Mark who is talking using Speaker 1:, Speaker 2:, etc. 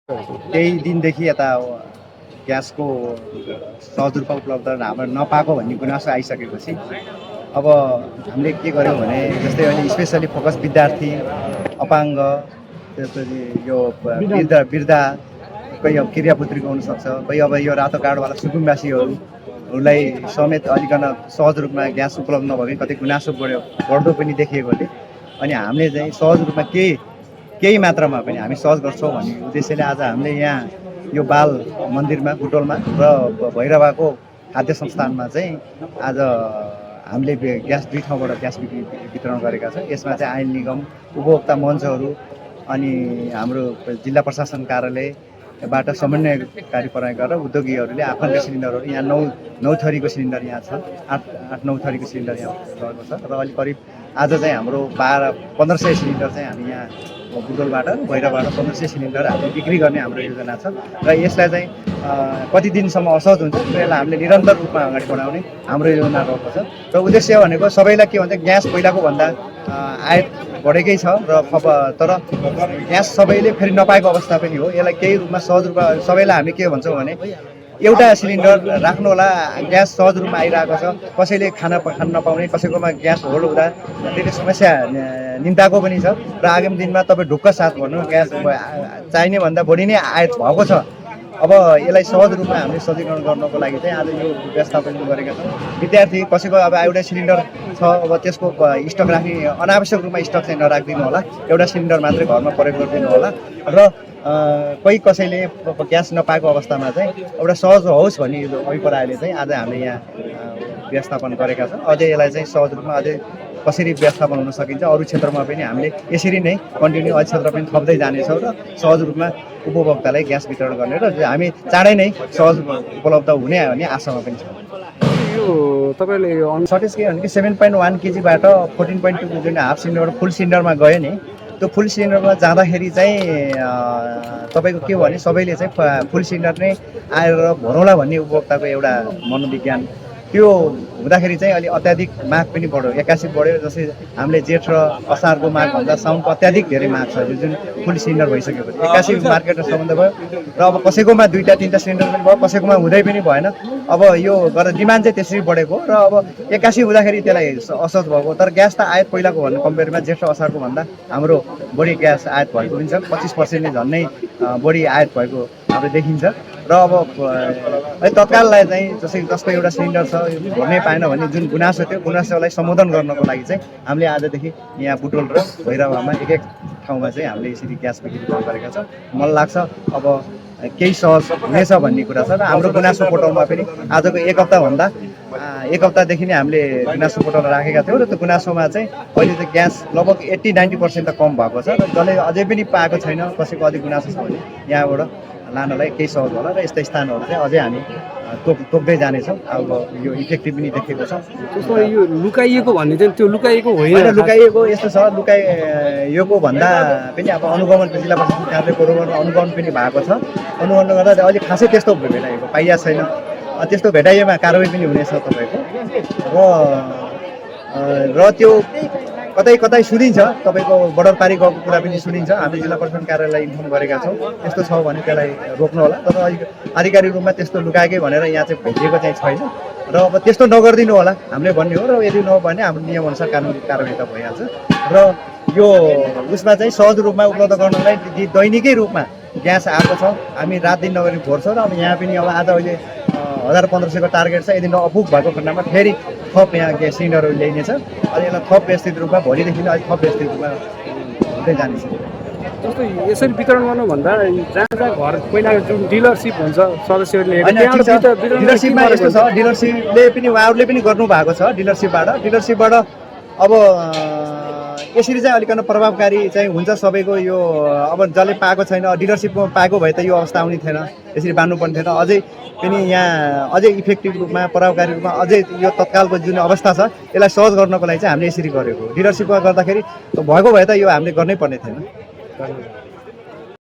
Speaker 1: केही दिनदेखि यता ग्यासको सहज रूपमा उपलब्ध हाम्रो नपाएको भन्ने गुनासो आइसकेपछि अब हामीले के गर्यौँ भने जस्तै अहिले स्पेसली फोकस विद्यार्थी अपाङ्ग त्यसपछि यो वृद्ध कोही अब क्रियापुत्रीको हुनसक्छ कोही अब यो रातो कार्डवाला सुकुम्बासीहरूलाई समेत अलिकन सहज रूपमा ग्यास उपलब्ध नभएको कतै गुनासो बढ्दो पनि देखिएकोले अनि हामीले चाहिँ सहज रूपमा केही मात्रामा पनि हामी सहज गर्छौँ भन्ने उद्देश्यले आज हामीले यहाँ यो बाल मन्दिरमा बुटोलमा र भैरवाको खाद्य संस्थानमा चाहिँ आज हामीले ग्यास 2 ठाउँबाट ग्यास वितरण गरेका छौँ। यसमा चाहिँ आयल निगम उपभोक्ता मञ्चहरू अनि हाम्रो जिल्ला प्रशासन कार्यालयबाट समन्वयकारी प्रयोग गरेर उद्योगीहरूले आफन्त सिलिन्डरहरू यहाँ 9 थरीको सिलिन्डर यहाँ छ, 8-9 थरीको सिलिन्डर यहाँ रहेको छ र अहिले करिब आज चाहिँ हाम्रो 1500 सिलिन्डर चाहिँ हामी यहाँ बुटोलबाट भैरवबाट 1500 सिलिन्डर हामीले बिक्री गर्ने हाम्रो योजना छ र यसलाई चाहिँ कति दिनसम्म असहज हुन्छ त्यसलाई हामीले निरन्तर रूपमा अगाडि बढाउने हाम्रो योजना रहेको छ र उद्देश्य भनेको सबैलाई के भन्छ ग्यास पहिलाको भन्दा आयात बढेकै छ र तर ग्यास सबैले फेरि नपाएको अवस्था पनि हो। यसलाई केही रूपमा सहज रूपमा सबैलाई हामी के भन्छौँ भने एउटा सिलिन्डर राख्नु होला, ग्यास सहज रूपमा आइरहेको छ, कसैले खान नपाउने, कसैकोमा ग्यास होल्ड हुँदा धेरै समस्या निम्ताको पनि छ र आगामी दिनमा तपाईँ ढुक्क साथ भन्नु ग्यास चाहिने भन्दा बढी नै आयात भएको छ। अब यसलाई सहज रूपमा हामीले सजीकरण गर्नको लागि चाहिँ आज यो व्यवस्थापन गरेका छौँ। विद्यार्थी कसैको अब एउटा सिलिन्डर छ, अब त्यसको स्टक राख्ने अनावश्यक रूपमा स्टक चाहिँ नराखिदिनु होला, एउटा सिलिन्डर मात्रै घरमा प्रयोग गरिदिनु होला र कोही कसैले ग्यास नपाएको अवस्थामा चाहिँ एउटा सहज होस् भन्ने अभिप्रायले चाहिँ आज हामीले यहाँ व्यवस्थापन गरेका छौँ। अझै यसलाई चाहिँ सहज रूपमा अझै कसरी व्यवस्थापन हुन सकिन्छ अरू क्षेत्रमा पनि हामीले यसरी नै कन्टिन्यू अरू क्षेत्र पनि थप्दै जानेछौँ र सहज रूपमा उपभोक्तालाई ग्यास वितरण गर्ने र हामी चाँडै नै सहज उपलब्ध हुने भन्ने आशामा पनि छौँ।
Speaker 2: यो तपाईँले
Speaker 1: सर्टेज के भने 7.1 केजीबाट 14.2 जुन हाफ सिलिन्डरबाट फुल सिलिन्डरमा गयो नि, त्यो फुल सिलिन्डरमा जाँदाखेरि चाहिँ तपाईँको के भने सबैले चाहिँ फुल सिलिन्डर नै आएर भरौँला भन्ने उपभोक्ताको एउटा मनोविज्ञान त्यो हुँदाखेरि चाहिँ अलि अत्याधिक माग पनि बढ्यो, 81 बढ्यो। जस्तै हामीले जेठ र असारको माग भन्दा साउनको अत्याधिक धेरै माग छ यो जुन फुल सिलिन्डर भइसकेपछि 81 मार्केटमा सम्बन्ध भयो र अब कसैकोमा 2-3 सिलिन्डर पनि भयो, कसैकोमा हुँदै पनि भएन। अब यो गरेर डिमान्ड चाहिँ त्यसरी बढेको र अब 81 हुँदाखेरि त्यसलाई असहज भएको। तर ग्यास त आयात पहिलाको भन्दा कम्पेयरमा जेठ र असारको भन्दा हाम्रो बढी ग्यास आयात भएको पनि छ, 25% नै झन्नै बढी आयात भएको हाम्रो देखिन्छ र अब तत्काललाई चाहिँ जसको एउटा सिलिन्डर छ भर्नै पाएन भन्ने जुन गुनासो थियो गुनासोलाई सम्बोधन गर्नको लागि चाहिँ हामीले आजदेखि यहाँ बुटोल र भैरवामा एक ठाउँमा चाहिँ हामीले यसरी ग्यास बिक्री गरेका छौँ। मलाई लाग्छ अब केही सहज हुनेछ भन्ने कुरा छ र हाम्रो गुनासो पोर्टलमा पनि आजको एक हप्तादेखि नै हामीले गुनासो पोर्टल राखेका थियौँ र त्यो गुनासोमा चाहिँ अहिले चाहिँ ग्यास लगभग 80-90% त कम भएको छ र जसले अझै पनि पाएको छैन, कसैको अझै गुनासो छ भने यहाँबाट लानलाई केही सहज होला र यस्ता स्थानहरू चाहिँ अझै हामी तोक्दै जानेछौँ। अब यो इफेक्टिभ पनि देखेको छ।
Speaker 2: त्यसमा यो लुकाइएको भन्ने चाहिँ त्यो लुकाइएको होइन,
Speaker 1: लुकाइएको यस्तो छ, लुकाइएको भन्दा पनि अब अनुगमन जिल्ला प्रशासन कार्यालयको अनुगमन पनि भएको छ। अनुगमन गर्दा अहिले खासै त्यस्तो भेटाइएको पाइएको छैन। त्यस्तो भेटाइएमा कारवाही पनि हुनेछ तपाईँको र त्यो कतै सुनिन्छ, तपाईँको बर्डर पारी गएको कुरा पनि सुनिन्छ। हामी जिल्ला प्रशासन कार्यालयलाई इन्फर्म गरेका छौँ, त्यस्तो छ भने त्यसलाई रोक्नु होला। तर आधिकारिक रूपमा त्यस्तो लुकाएकै भनेर यहाँ चाहिँ भेटिएको चाहिँ छैन र अब त्यस्तो नगरिदिनु होला हामीले भन्ने हो र यदि नभयो भने हाम्रो नियमअनुसार कानुनी कारवाही त भइहाल्छ। र यो उसमा चाहिँ सहज रूपमा उपलब्ध गर्नलाई दैनिकै रूपमा ग्यास आएको छ, हामी रात दिन नगरी भर्छौँ र अब यहाँ पनि अब आज अहिले 1500 को टार्गेट छ। यदि नअपुग भएको खण्डमा फेरि थप यहाँ ग्यास सिलिन्डरहरू ल्याइनेछ। अनि यसलाई थप व्यवस्थित रूपमा भोलिदेखि अलिक थप व्यवस्थित रूपमा हुँदै जानेछ।
Speaker 2: जस्तो यसरी वितरण गर्नुभन्दा जहाँ घर पहिला जुन डिलरसिप हुन्छ सदस्यहरूले
Speaker 1: डिलरसिपमा यस्तो छ, डिलरसिपले पनि उहाँहरूले पनि गर्नुभएको छ। डिलरसिपबाट अब यसरी चाहिँ अलिकन प्रभावकारी चाहिँ हुन्छ सबैको। यो अब जसले पाएको छैन डिलरसिपमा पाएको भए त यो अवस्था आउने थिएन, यसरी बाँड्नुपर्ने थिएन। अझै पनि यहाँ अझै इफेक्टिभ रूपमा प्रभावकारी रूपमा अझै यो तत्कालको जुन अवस्था छ यसलाई सहज गर्नको लागि चाहिँ हामीले यसरी गरेको। डिलरसिपमा गर्दाखेरि भएको भए त यो हामीले गर्नै पर्ने थिएन।